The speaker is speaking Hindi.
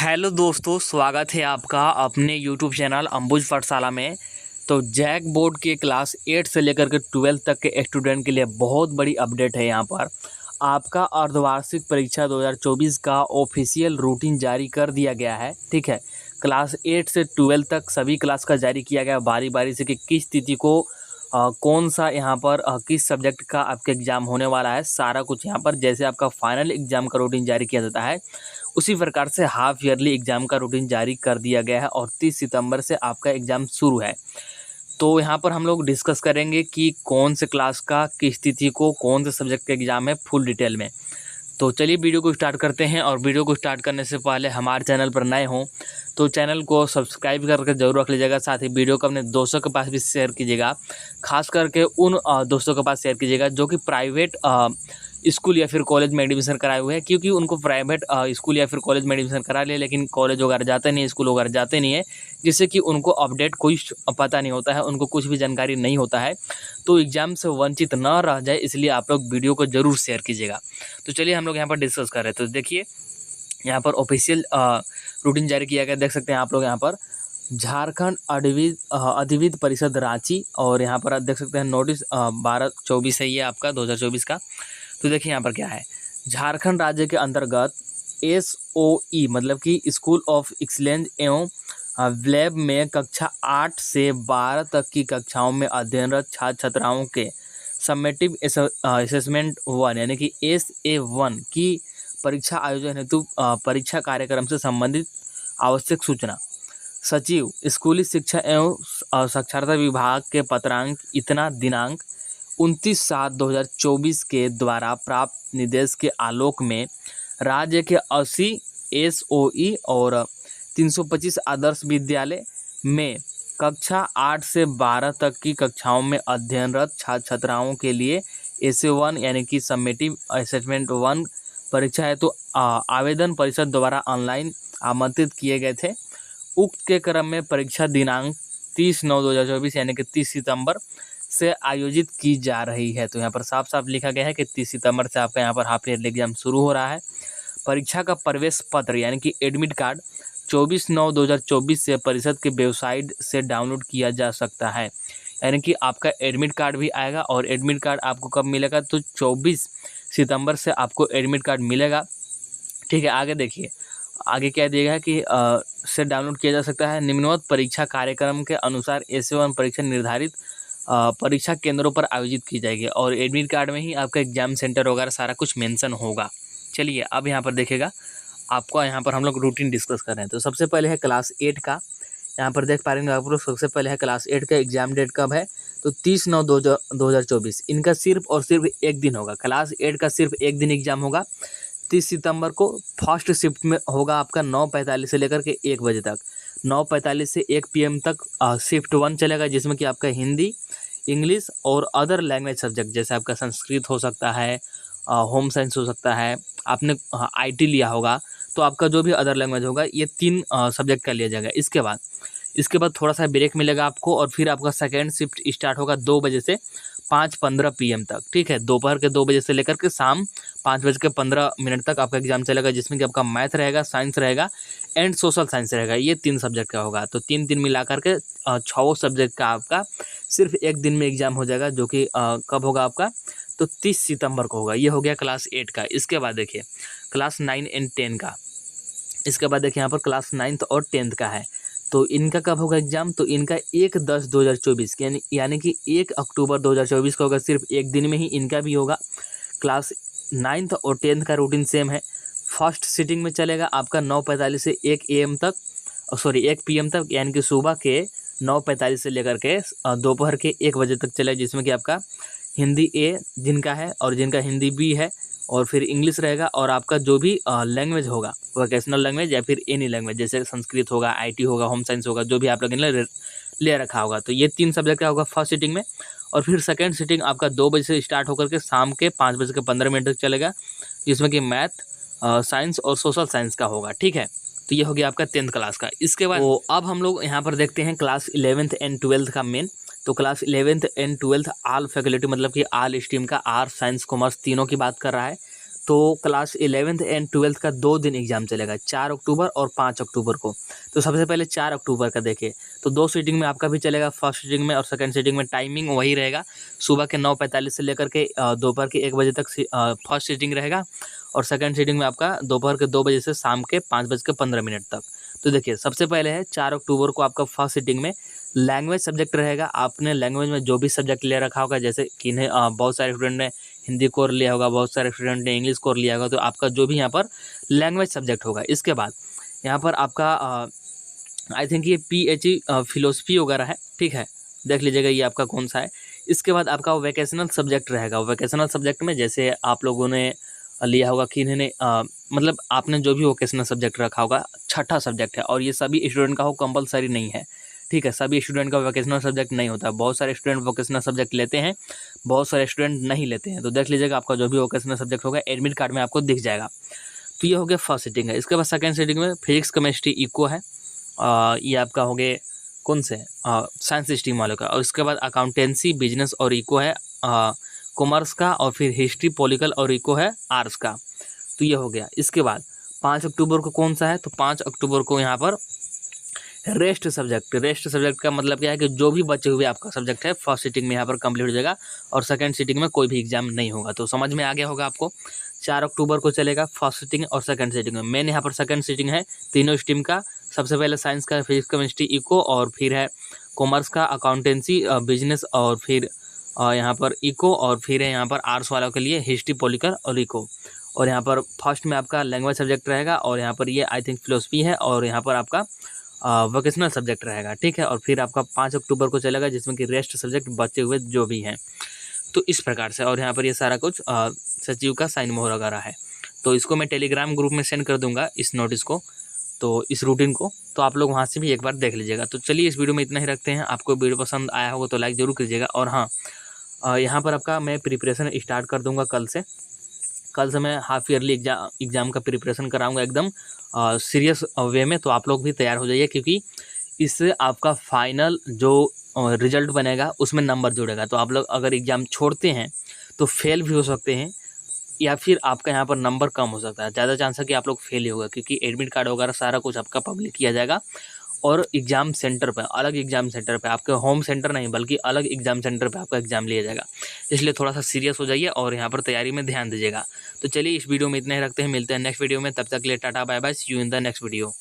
हेलो दोस्तों, स्वागत है आपका अपने यूट्यूब चैनल अंबुज पाठशाला में। तो जैक बोर्ड के क्लास 8 से लेकर के 12 तक के स्टूडेंट के लिए बहुत बड़ी अपडेट है। यहाँ पर आपका अर्धवार्षिक परीक्षा 2024 का ऑफिशियल रूटीन जारी कर दिया गया है। ठीक है, क्लास 8 से 12 तक सभी क्लास का जारी किया गया बारी बारी से कि किस तिथि को कौन सा यहाँ पर किस सब्जेक्ट का आपका एग्ज़ाम होने वाला है। सारा कुछ यहाँ पर जैसे आपका फाइनल एग्ज़ाम का रूटीन जारी किया जाता है, उसी प्रकार से हाफ ईयरली एग्ज़ाम का रूटीन जारी कर दिया गया है और 30 सितंबर से आपका एग्ज़ाम शुरू है। तो यहाँ पर हम लोग डिस्कस करेंगे कि कौन से क्लास का किस तिथि को कौन से सब्जेक्ट का एग्ज़ाम है फुल डिटेल में। तो चलिए वीडियो को स्टार्ट करते हैं। और वीडियो को स्टार्ट करने से पहले हमारे चैनल पर नए हों तो चैनल को सब्सक्राइब करके जरूर रख लीजिएगा। साथ ही वीडियो को अपने दोस्तों के पास भी शेयर कीजिएगा, खास करके उन दोस्तों के पास शेयर कीजिएगा जो कि प्राइवेट स्कूल या फिर कॉलेज में एडमिशन कराए हुए हैं, क्योंकि उनको प्राइवेट स्कूल या फिर कॉलेज में एडमिशन करा लिया लेकिन कॉलेज वगैरह जाते नहीं, स्कूल वगैरह जाते नहीं है, जिससे कि उनको अपडेट कोई पता नहीं होता है, उनको कुछ भी जानकारी नहीं होता है। तो एग्ज़ाम से वंचित न रह जाए, इसलिए आप लोग वीडियो को ज़रूर शेयर कीजिएगा। तो चलिए हम लोग यहाँ पर डिस्कस कर रहे हैं। तो देखिए यहाँ पर ऑफिशियल रूटीन जारी किया गया, देख सकते हैं आप लोग यहाँ पर झारखंड अधिविद्य परिषद रांची, और यहाँ पर आप देख सकते हैं नोटिस 12/24 है ये आपका 2024 का। तो देखिए यहाँ पर क्या है, झारखंड राज्य के अंतर्गत SOE मतलब कि स्कूल ऑफ एक्सीलेंस एवं लैब में कक्षा 8 से 12 तक की कक्षाओं में अध्ययनरत छात्र छात्राओं के समेटिव असेसमेंट 1 यानी कि SA1 की परीक्षा आयोजन हेतु परीक्षा कार्यक्रम से संबंधित आवश्यक सूचना सचिव स्कूली शिक्षा एवं साक्षरता विभाग के पत्रांक इतना दिनांक 29/7/2024 के द्वारा प्राप्त निर्देश के आलोक में राज्य के 80 SOE और 325 आदर्श विद्यालय में कक्षा 8 से 12 तक की कक्षाओं में अध्ययनरत छात्र छात्राओं के लिए SA1 यानी कि समेटिव असेसमेंट 1 परीक्षा है तो आवेदन परिषद द्वारा ऑनलाइन आमंत्रित किए गए थे। उक्त के क्रम में परीक्षा दिनांक 30/9/2024 यानी कि 30 सितंबर से आयोजित की जा रही है। तो यहाँ पर साफ साफ लिखा गया है कि 30 सितंबर से आपका यहाँ पर हाफ ईयरली एग्जाम शुरू हो रहा है। परीक्षा का प्रवेश पत्र यानी कि एडमिट कार्ड 24/9/2024 से परिषद के वेबसाइट से डाउनलोड किया जा सकता है। यानी कि आपका एडमिट कार्ड भी आएगा, और एडमिट कार्ड आपको कब मिलेगा, तो 24 सितंबर से आपको एडमिट कार्ड मिलेगा। ठीक है, आगे देखिए, आगे क्या दिया गया है कि से डाउनलोड किया जा सकता है। निम्नवत परीक्षा कार्यक्रम के अनुसार SA1 परीक्षा निर्धारित परीक्षा केंद्रों पर आयोजित की जाएगी, और एडमिट कार्ड में ही आपका एग्जाम सेंटर वगैरह सारा कुछ मेंशन होगा। चलिए अब यहाँ पर देखिएगा, आपको यहाँ पर हम लोग रूटीन डिस्कस कर रहे हैं। तो सबसे पहले है क्लास 8 का, यहाँ पर देख पा रहे हैं आप लोग। सबसे पहले है क्लास 8 का एग्जाम डेट कब है, तो 30/9/2024। इनका सिर्फ और सिर्फ एक दिन होगा। क्लास 8 का सिर्फ एक दिन एग्जाम होगा 30 सितंबर को। फर्स्ट शिफ्ट में होगा आपका 9:45 से लेकर के 1 बजे तक। 9:45 से 1 PM तक शिफ्ट 1 चलेगा, जिसमें कि आपका हिंदी, इंग्लिश और अदर लैंग्वेज सब्जेक्ट जैसे आपका संस्कृत हो सकता है, होम साइंस हो सकता है, आपने IT लिया होगा तो आपका जो भी अदर लैंग्वेज होगा, ये 3 सब्जेक्ट का लिया जाएगा। इसके बाद थोड़ा सा ब्रेक मिलेगा आपको, और फिर आपका सेकेंड शिफ्ट स्टार्ट होगा 2 बजे से 5:15 PM तक। ठीक है, दोपहर के 2 बजे से लेकर के शाम 5:15 तक आपका एग्जाम चलेगा, जिसमें कि आपका मैथ रहेगा, साइंस रहेगा एंड सोशल साइंस रहेगा। ये 3 सब्जेक्ट का होगा। तो 3 मिला करके 6 सब्जेक्ट का आपका सिर्फ एक दिन में एग्जाम हो जाएगा, जो कि कब होगा आपका, तो 30 सितंबर को होगा। ये हो गया क्लास 8 का। इसके बाद देखिए क्लास 9 एंड 10 का। इसके बाद देखिए यहाँ पर क्लास 9th और 10th का है। तो इनका कब होगा एग्जाम, तो इनका 1/10/2024 यानी कि 1 अक्टूबर 2024 का होगा। सिर्फ एक दिन में ही इनका भी होगा। क्लास 9th और 10th का रूटीन सेम है। फर्स्ट सिटिंग में चलेगा आपका 9:45 से 1 PM तक, यानी कि सुबह के 9:45 से लेकर के दोपहर के 1 बजे तक चलेगा, जिसमें कि आपका हिंदी A जिनका है और जिनका हिंदी B है, और फिर इंग्लिश रहेगा, और आपका जो भी लैंग्वेज होगा, वोकेशनल लैंग्वेज या फिर एनी लैंग्वेज जैसे संस्कृत होगा, IT होगा, होम साइंस होगा, जो भी आप लोगों ने ले रखा होगा। तो ये 3 सब्जेक्ट का होगा फर्स्ट सिटिंग में। और फिर सेकेंड सिटिंग आपका 2 बजे से स्टार्ट होकर के शाम के 5:15 तक चलेगा, जिसमें कि मैथ, साइंस और सोशल साइंस का होगा। ठीक है, तो ये हो गया आपका 10th क्लास का। इसके बाद तो अब हम लोग यहाँ पर देखते हैं क्लास 11th एंड 12th का मेन। तो class 11th and 12th all faculty मतलब कि ऑल स्ट्रीम का आर्ट्स, साइंस, कॉमर्स तीनों की बात कर रहा है। तो क्लास 11th एंड 12th का 2 दिन एग्जाम चलेगा, 4 अक्टूबर और 5 अक्टूबर को। तो सबसे पहले 4 अक्टूबर का देखें तो 2 सीटिंग में आपका भी चलेगा, फर्स्ट सीटिंग में और सेकंड सीटिंग में टाइमिंग वही रहेगा, सुबह के 9:45 से लेकर के दोपहर के 1 बजे तक फर्स्ट सीटिंग रहेगा और सेकंड सीटिंग में आपका दोपहर के 2 बजे से शाम के 5:15 तक। तो देखिए सबसे पहले है 4 अक्टूबर को आपका फर्स्ट सीटिंग में लैंग्वेज सब्जेक्ट रहेगा। आपने लैंग्वेज में जो भी सब्जेक्ट ले रखा होगा, जैसे कि बहुत सारे स्टूडेंट ने हिंदी कोर लिया होगा, बहुत सारे स्टूडेंट ने इंग्लिश कोर लिया होगा, तो आपका जो भी यहाँ पर लैंग्वेज सब्जेक्ट होगा। इसके बाद यहाँ पर आपका आई थिंक ये PHE फिलोसफी वगैरह है, ठीक है, देख लीजिएगा ये आपका कौन सा है। इसके बाद आपका वोकेशनल सब्जेक्ट रहेगा। वोकेशनल सब्जेक्ट में जैसे आप लोगों ने लिया होगा कि इन्होंने मतलब आपने जो भी वोकेशनल सब्जेक्ट रखा होगा, छठा सब्जेक्ट है और ये सभी स्टूडेंट का हो, कंपलसरी नहीं है, ठीक है। सभी स्टूडेंट का वोकेशनल सब्जेक्ट नहीं होता, बहुत सारे स्टूडेंट वोकेशनल सब्जेक्ट लेते हैं, बहुत सारे स्टूडेंट नहीं लेते हैं। तो देख लीजिएगा आपका जो भी वोकेशनल सब्जेक्ट होगा एडमिट कार्ड में आपको दिख जाएगा। तो ये हो गया फर्स्ट सीटिंग है। इसके बाद सेकंड सीटिंग में फिजिक्स केमिस्ट्री इको है, ये आपका हो गया कौन से साइंस स्ट्रीम वालों का। और इसके बाद अकाउंटेंसी बिजनेस और इको है कॉमर्स का, और फिर हिस्ट्री पॉलिटिकल और इको है आर्ट्स का। तो ये हो गया। इसके बाद 5 अक्टूबर को कौन सा है, तो 5 अक्टूबर को यहाँ पर रेस्ट सब्जेक्ट का मतलब क्या है कि जो भी बचे हुए आपका सब्जेक्ट है फर्स्ट सीटिंग में यहाँ पर कंप्लीट हो जाएगा और सेकंड सीटिंग में कोई भी एग्जाम नहीं होगा। तो समझ में आ गया होगा आपको। 4 अक्टूबर को चलेगा फर्स्ट सीटिंग और सेकंड सीटिंग में। मेन यहाँ पर सेकंड सीटिंग है तीनों स्ट्रीम का। सबसे पहले साइंस का फिजिक्स केमिस्ट्री इको, और फिर है कॉमर्स का अकाउंटेंसी बिजनेस, और फिर यहाँ पर इको, और फिर है यहाँ पर आर्ट्स वालों के लिए हिस्ट्री पॉलिटिकल और इको। और यहाँ पर फर्स्ट में आपका लैंग्वेज सब्जेक्ट रहेगा, और यहाँ पर ये आई थिंक फिलोसफी है, और यहाँ पर आपका वोकेशनल सब्जेक्ट रहेगा, ठीक है। और फिर आपका 5 अक्टूबर को चलेगा जिसमें कि रेस्ट सब्जेक्ट बचे हुए जो भी हैं। तो इस प्रकार से, और यहाँ पर ये सारा कुछ सचिव का साइन मोहर वगैरह है। तो इसको मैं टेलीग्राम ग्रुप में सेंड कर दूंगा इस नोटिस को, तो इस रूटीन को, तो आप लोग वहाँ से भी एक बार देख लीजिएगा। तो चलिए इस वीडियो में इतना ही रखते हैं। आपको वीडियो पसंद आया होगा तो लाइक ज़रूर कीजिएगा। और हाँ, यहाँ पर आपका मैं प्रिपरेशन स्टार्ट कर दूँगा कल से मैं हाफ ईयरली एग्ज़ाम का प्रिपरेशन कराऊंगा एकदम सीरियस वे में। तो आप लोग भी तैयार हो जाइए, क्योंकि इससे आपका फाइनल जो रिजल्ट बनेगा उसमें नंबर जुड़ेगा। तो आप लोग अगर एग्ज़ाम छोड़ते हैं तो फेल भी हो सकते हैं, या फिर आपका यहाँ पर नंबर कम हो सकता है। ज़्यादा चांस है कि आप लोग फेल ही होगा, क्योंकि एडमिट कार्ड वगैरह सारा कुछ आपका पब्लिक किया जाएगा और एग्ज़ाम सेंटर पर, अलग एग्ज़ाम सेंटर पे, आपके होम सेंटर नहीं बल्कि अलग एग्ज़ाम सेंटर पे आपका एग्ज़ाम लिया जाएगा। इसलिए थोड़ा सा सीरियस हो जाइए और यहाँ पर तैयारी में ध्यान दीजिएगा। तो चलिए इस वीडियो में इतना ही रखते हैं, मिलते हैं नेक्स्ट वीडियो में। तब तक के लिए tata bye bye, see you in the next video.